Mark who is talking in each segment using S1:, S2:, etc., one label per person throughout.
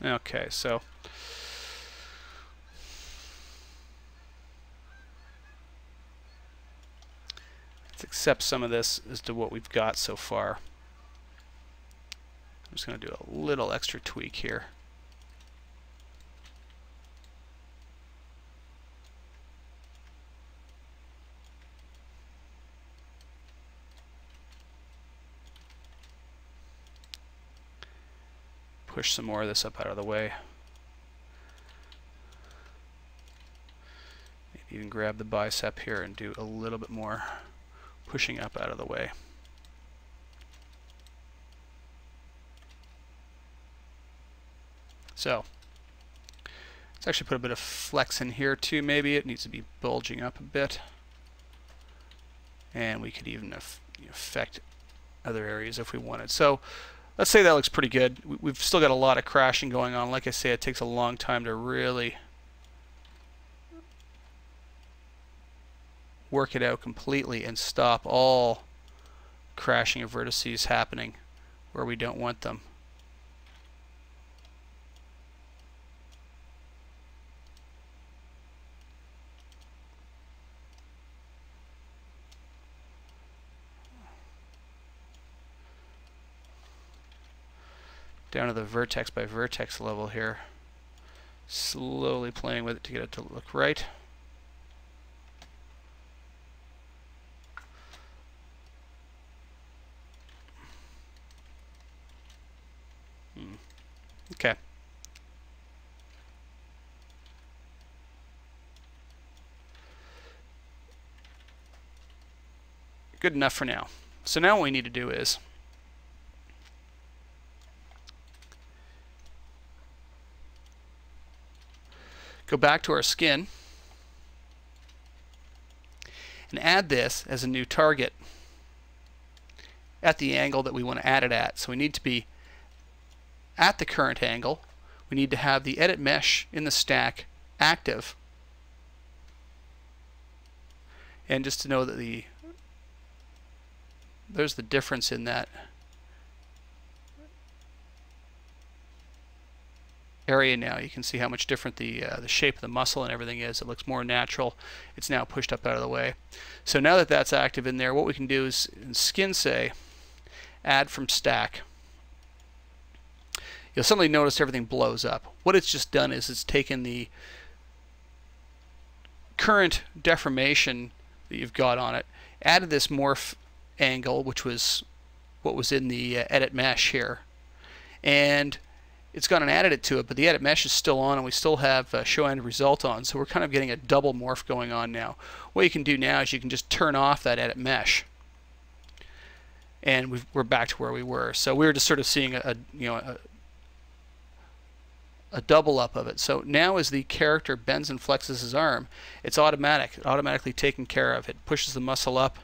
S1: Okay, so let's accept some of this as to what we've got so far. I'm just going to do a little extra tweak here. Push some more of this up out of the way. Maybe even grab the bicep here and do a little bit more pushing up out of the way. So let's actually put a bit of flex in here too. Maybe it needs to be bulging up a bit, and we could even affect other areas if we wanted. So let's say that looks pretty good. We've still got a lot of crashing going on. Like I say, it takes a long time to really work it out completely and stop all crashing of vertices happening where we don't want them. Down to the vertex by vertex level here. Slowly playing with it to get it to look right. Okay. Good enough for now. So now what we need to do is go back to our skin and add this as a new target at the angle that we want to add it at. So we need to be at the current angle. We need to have the edit mesh in the stack active. And just to know that there's the difference in that area now. You can see how much different the shape of the muscle and everything is. It looks more natural. It's now pushed up out of the way. So now that that's active in there, what we can do is in skin say add from stack. You'll suddenly notice everything blows up. What it's just done is it's taken the current deformation that you've got on it, added this morph angle, which was what was in the edit mesh here, and it's gone and added it to it, but the edit mesh is still on and we still have show end result on, so we're kind of getting a double morph going on now. What you can do now is you can just turn off that edit mesh, and we're back to where we were. So we were just sort of seeing a double up of it. So now as the character bends and flexes his arm, it's automatically taken care of. It pushes the muscle up,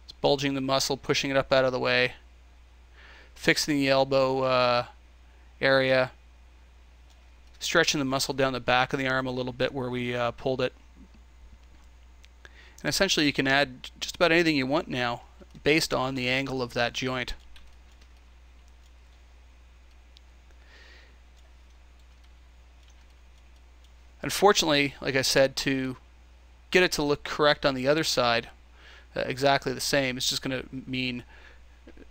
S1: it's bulging the muscle, pushing it up out of the way, fixing the elbow area, stretching the muscle down the back of the arm a little bit where we pulled it. And essentially you can add just about anything you want now based on the angle of that joint. Unfortunately, like I said, to get it to look correct on the other side, exactly the same, it's just going to mean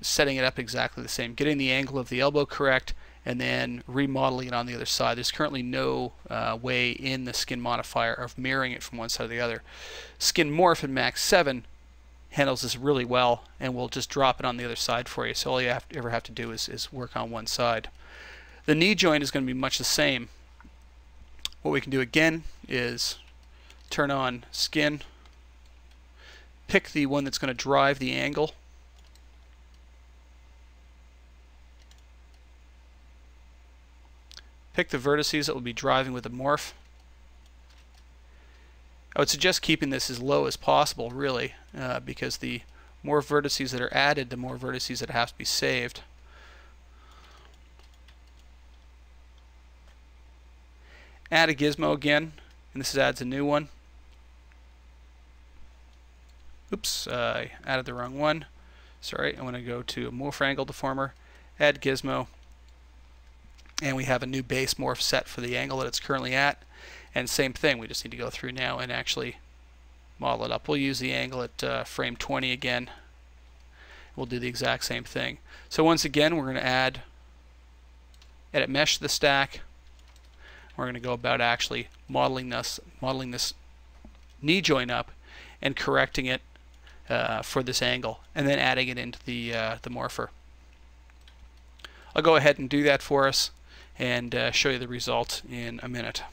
S1: setting it up exactly the same, getting the angle of the elbow correct, and then remodeling it on the other side. There's currently no way in the skin modifier of mirroring it from one side to the other. Skin Morph in Max 7 handles this really well and will just drop it on the other side for you. So all you ever have to do is work on one side. The knee joint is going to be much the same. What we can do again is turn on skin, pick the one that's going to drive the angle, pick the vertices that will be driving with the morph. I would suggest keeping this as low as possible, really, because the more vertices that are added, the more vertices that have to be saved. Add a gizmo again, and this adds a new one. Oops, I added the wrong one. Sorry, I want to go to Morph Angle Deformer, add gizmo, and we have a new base morph set for the angle that it's currently at. And same thing, we just need to go through now and actually model it up. We'll use the angle at frame 20 again. We'll do the exact same thing. So once again, we're going to add edit mesh to the stack. We're going to go about actually modeling this knee joint up and correcting it for this angle, and then adding it into the morpher. I'll go ahead and do that for us and show you the result in a minute.